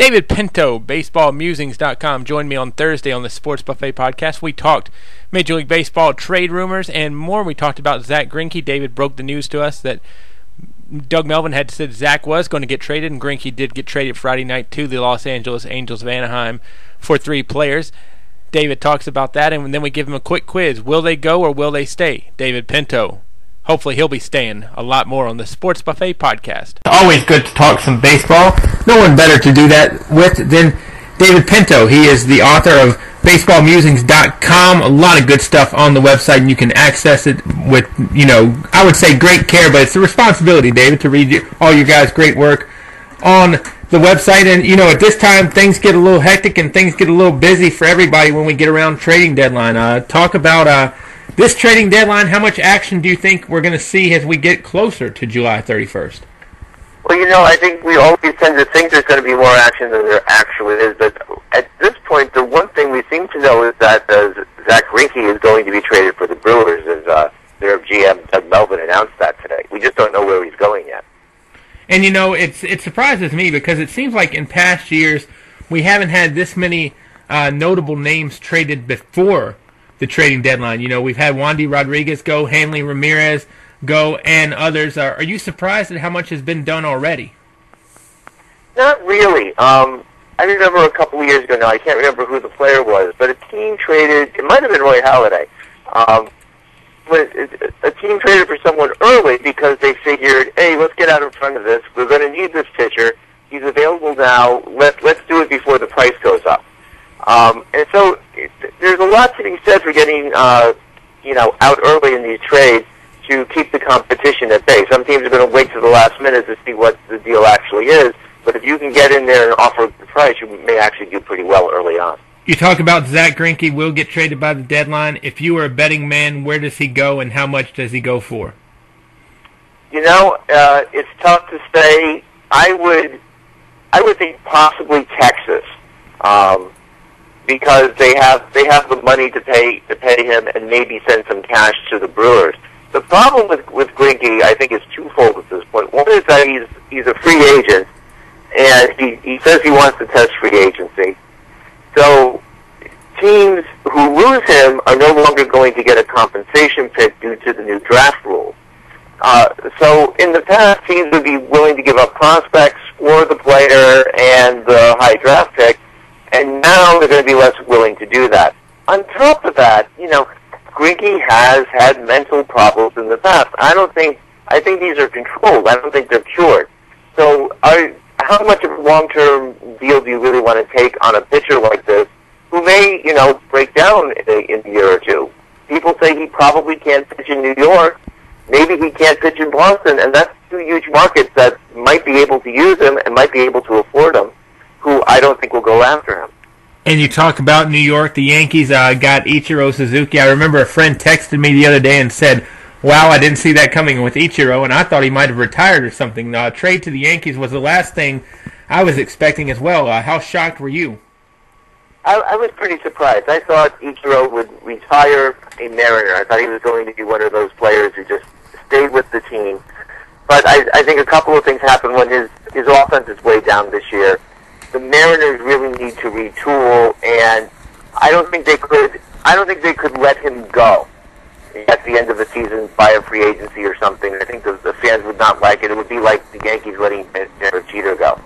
David Pinto, BaseballMusings.com, joined me on Thursday on the Sports Buffet podcast. We talked Major League Baseball trade rumors and more. We talked about Zack Grienke. David broke the news to us that Doug Melvin had said Zack was going to get traded, and Grienke did get traded Friday night to the Los Angeles Angels of Anaheim for 3 players. David talks about that, and then we give him a quick quiz. Will they go or will they stay? David Pinto. Hopefully he'll be staying a lot more on the Sports Buffet podcast. Always good to talk some baseball. No one better to do that with than David Pinto. He is the author of BaseballMusings.com. A lot of good stuff on the website, and you can access it with, I would say great care, but it's a responsibility, David, to read all your guys' great work on the website. And, at this time, things get a little hectic and things get a little busy for everybody when we get around trading deadline. Talk about this trading deadline. How much action do you think we're going to see as we get closer to July 31st? Well, I think we always tend to think there's going to be more action than there actually is. But at this point, the one thing we seem to know is that Zack Grienke is going to be traded for the Brewers, as their GM, Doug Melvin, announced that today. We just don't know where he's going yet. And, it surprises me because it seems like in past years we haven't had this many notable names traded before the trading deadline. We've had Wandy Rodriguez go, Hanley Ramirez go, and others. Are you surprised at how much has been done already? Not really. I remember a couple of years ago now, I can't remember who the player was, but a team traded, it might have been Roy Halladay, but a team traded for someone early because they figured, hey, let's get out in front of this. We're going to need this pitcher. He's available now. Let's do it before the price goes up. And so there's a lot to be said for getting, out early in these trades to keep the competition at bay. Some teams are going to wait to the last minute to see what the deal actually is, but if you can get in there and offer the price, you may actually do pretty well early on. You talk about Zack Grienke will get traded by the deadline. If you were a betting man, where does he go and how much does he go for? It's tough to say. I would think possibly Texas. Because they have the money to pay him and maybe send some cash to the Brewers. The problem with Grienke, I think, is twofold at this point. One is that he's a free agent, and he says he wants to test free agency. So teams who lose him are no longer going to get a compensation pick due to the new draft rules. So in the past, teams would be willing to give up prospects for the player and the high draft pick, and now they're going to be less willing to do that. On top of that, Grienke has had mental problems in the past. I think these are controlled. I don't think they're cured. So how much of a long-term deal do you really want to take on a pitcher like this who may, break down in a year or two? People say he probably can't pitch in New York. Maybe he can't pitch in Boston, and that's 2 huge markets that might be able to use him and might be able to afford him, who I don't think will go after him. And you talk about New York, the Yankees got Ichiro Suzuki. I remember a friend texted me the other day and said, wow, I didn't see that coming with Ichiro, and I thought he might have retired or something. Trade to the Yankees was the last thing I was expecting as well. How shocked were you? I was pretty surprised. I thought Ichiro would retire a Mariner. I thought he was going to be one of those players who just stayed with the team. But I think a couple of things happened when his offense is way down this year. The Mariners really need to retool, and I don't think they could let him go at the end of the season by a free agency or something. I think the fans would not like it. It would be like the Yankees letting Derek Jeter go.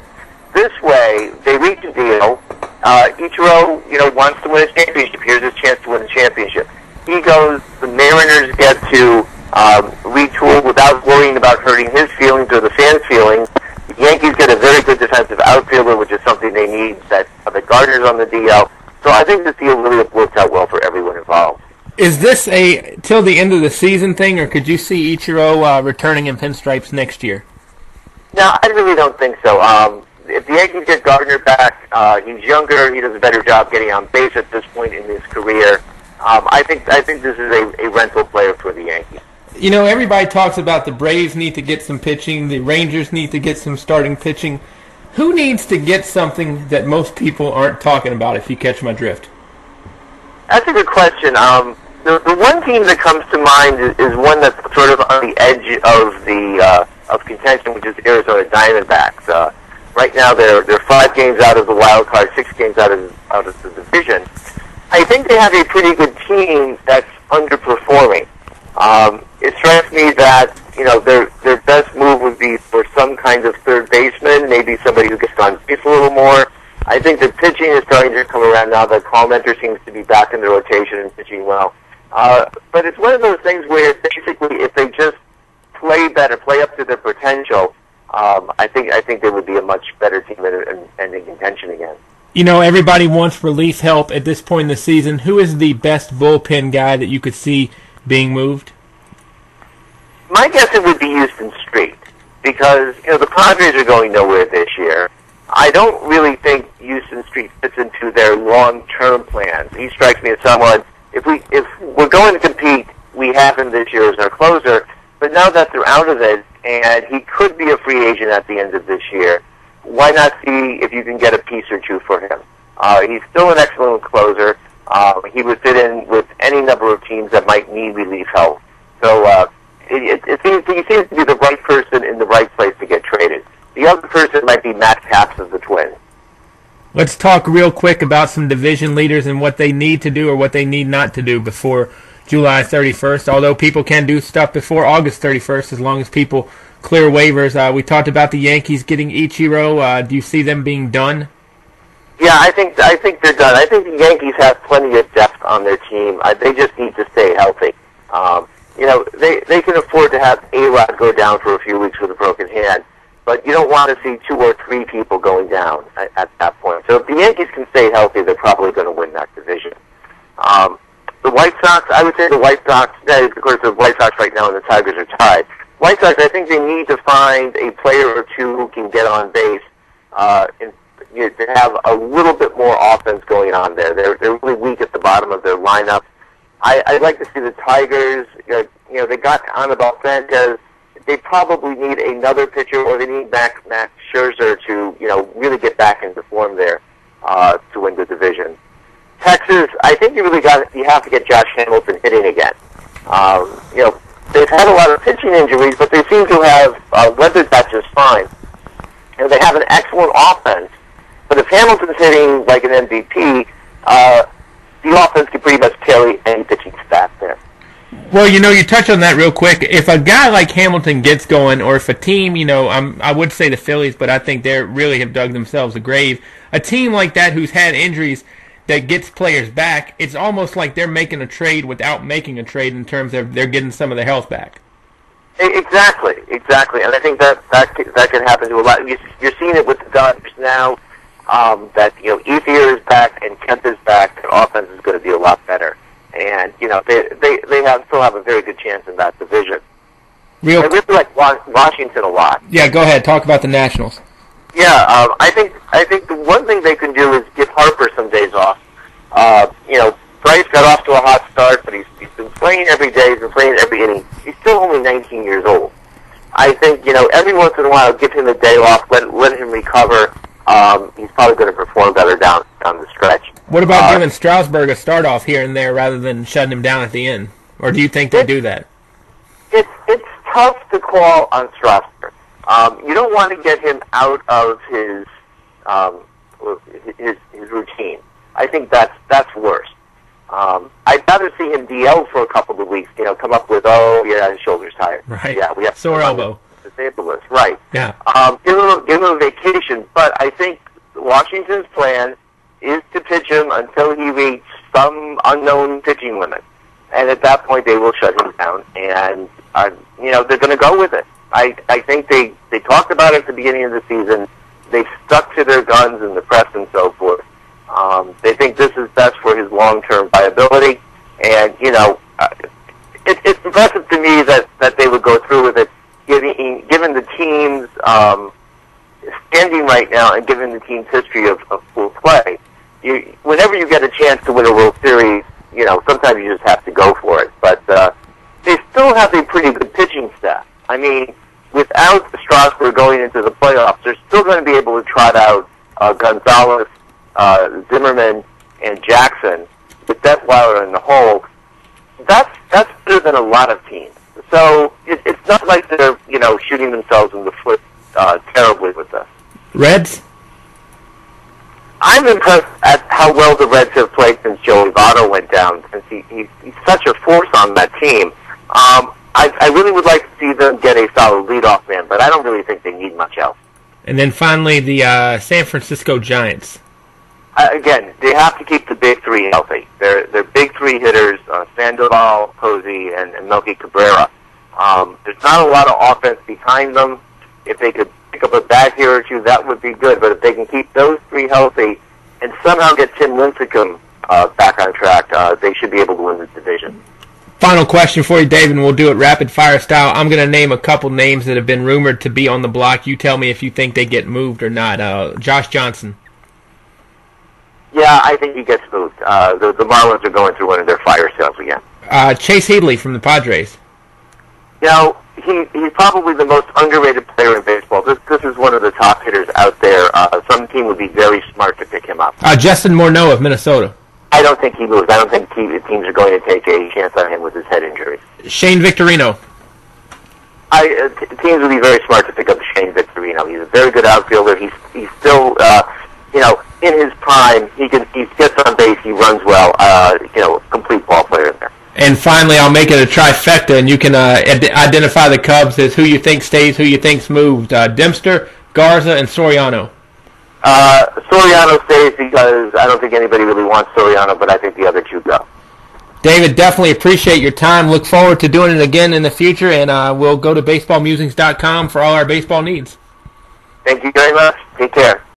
This way, they reach a deal. Ichiro, wants to win a championship. Here's his chance to win a championship. He goes. The Mariners get to retool without worrying about hurting his feelings or the fans' feelings. The Yankees get a very good defensive outfielder, which is something they need. That Gardner's on the DL. So I think this deal really worked out well for everyone involved. Is this a till the end of the season thing, or could you see Ichiro returning in pinstripes next year? No, I really don't think so. If the Yankees get Gardner back, he's younger. He does a better job getting on base at this point in his career. I think this is a rental player for the Yankees. Everybody talks about the Braves need to get some pitching, the Rangers need to get some starting pitching. Who needs to get something that most people aren't talking about, if you catch my drift? That's a good question. The one team that comes to mind is one that's sort of on the edge of contention, which is the Arizona Diamondbacks. Right now, they're 5 games out of the wild card, 6 games out of the division. I think they have a pretty good team that's underperforming. It strikes me that their best move would be for some kind of third baseman, maybe somebody who gets on base a little more. I think the pitching is starting to come around now that Palmenter seems to be back in the rotation and pitching well. But it's one of those things where basically if they just play better, play up to their potential, I think they would be a much better team and in contention again. Everybody wants relief help at this point in the season. Who is the best bullpen guy that you could see being moved? My guess it would be Houston Street because the Padres are going nowhere this year. I don't really think Houston Street fits into their long-term plans. He strikes me as someone, if we're going to compete, we have him this year as our closer, but now that they're out of it, and he could be a free agent at the end of this year, why not see if you can get a piece or two for him? He's still an excellent closer. He would fit in with any number of teams that might need relief help. So he seems to be the right person in the right place to get traded. The other person might be Matt Capps of the Twins. Let's talk real quick about some division leaders and what they need to do or what they need not to do before July 31st, although people can do stuff before August 31st as long as people clear waivers. We talked about the Yankees getting Ichiro. Do you see them being done? Yeah, I think they're done. I think the Yankees have plenty of depth on their team. They just need to stay healthy. They can afford to have A-Rod go down for a few weeks with a broken hand, but you don't want to see 2 or 3 people going down at that point. So if the Yankees can stay healthy, they're probably going to win that division. The White Sox, I would say the White Sox, of course the White Sox right now and the Tigers are tied. White Sox, I think they need to find a player or two who can get on base to have a little bit more offense going on there. They're really weak at the bottom of their lineup. I'd like to see the Tigers, they got Anibal Sanchez. They probably need another pitcher, or they need Max Scherzer to, really get back into form there to win the division. Texas, I think you have to get Josh Hamilton hitting again. They've had a lot of pitching injuries, but they seem to have weathered that just fine. They have an excellent offense, but if Hamilton's hitting like an MVP, the offense can pretty much carry any pitching staff there. Well, you touch on that real quick. If a guy like Hamilton gets going, or if a team, I would say the Phillies, but I think they really have dug themselves a grave. A team like that who's had injuries that gets players back, it's almost like they're making a trade without making a trade in terms of they're getting some of their health back. Exactly, and I think that can happen to a lot. You're seeing it with the Dodgers now. That Ethier is back and Kemp is back. Their offense is going to be a lot better, and they still have a very good chance in that division. I really like Washington a lot. Yeah, go ahead. Talk about the Nationals. Yeah, I think the one thing they can do is give Harper some days off. Bryce got off to a hot start, but he's been playing every day. He's been playing every inning. He's still only 19 years old. I think every once in a while, give him a day off, let him recover. He's probably going to perform better down the stretch. What about giving Strasburg a start off here and there rather than shutting him down at the end? Or do you think they do that? It's tough to call on Strasburg. You don't want to get him out of his routine. I think that's worse. I'd rather see him DL for a couple of weeks. Come up with his shoulder's tired. Right. Yeah, we have sore elbow. Disabled list. Right. Yeah. Give him a vacation. But I think Washington's plan is to pitch him until he reaches some unknown pitching limit, and at that point they will shut him down. And they're going to go with it. I think they talked about it at the beginning of the season. They stuck to their guns in the press and so forth. They think this is best for his long-term viability, and it's impressive to me that they would go through with it, given the team's standing right now and given the team's history of full play. Whenever you get a chance to win a World Series, sometimes you just have to go for it. But they still have a pretty good pitching staff. I mean, without Strasburg going into the playoffs, they're still going to be able to trot out Gonzalez, Zimmerman, and Jackson with Detweiler in the hole. That's better than a lot of teams. So it's not like they're shooting themselves in the foot terribly with this. Reds? I'm impressed at how well the Reds have played since Joey Votto went down, since he's such a force on that team. I really would like to see them get a solid leadoff man, but I don't really think they need much else. And then finally, the San Francisco Giants. Again, they have to keep the big three healthy. They're big three hitters, Sandoval, Posey, and Melky Cabrera. There's not a lot of offense behind them. If they could pick up a bat here or two, that would be good. But if they can keep those three healthy and somehow get Tim Lincecum back on track, they should be able to win this division. Final question for you, David, and we'll do it rapid fire style. I'm going to name a couple names that have been rumored to be on the block. You tell me if you think they get moved or not. Josh Johnson. Yeah, I think he gets moved. The Marlins are going through one of their fire sales again. Chase Headley from the Padres. You know, he's probably the most underrated player in baseball. This is one of the top hitters out there. Some team would be very smart to pick him up. Justin Morneau of Minnesota. I don't think he moves. I don't think teams are going to take a chance on him with his head injury. Shane Victorino. Teams would be very smart to pick up Shane Victorino. He's a very good outfielder. He's still, in his prime. He gets on base. He runs well. Complete ball player in there. And finally, I'll make it a trifecta, and you can identify the Cubs as who you think stays, who you think's moved. Dempster, Garza, and Soriano. Soriano stays because I don't think anybody really wants Soriano, but I think the other two go. David, definitely appreciate your time. Look forward to doing it again in the future, and we'll go to baseballmusings.com for all our baseball needs. Thank you very much. Take care.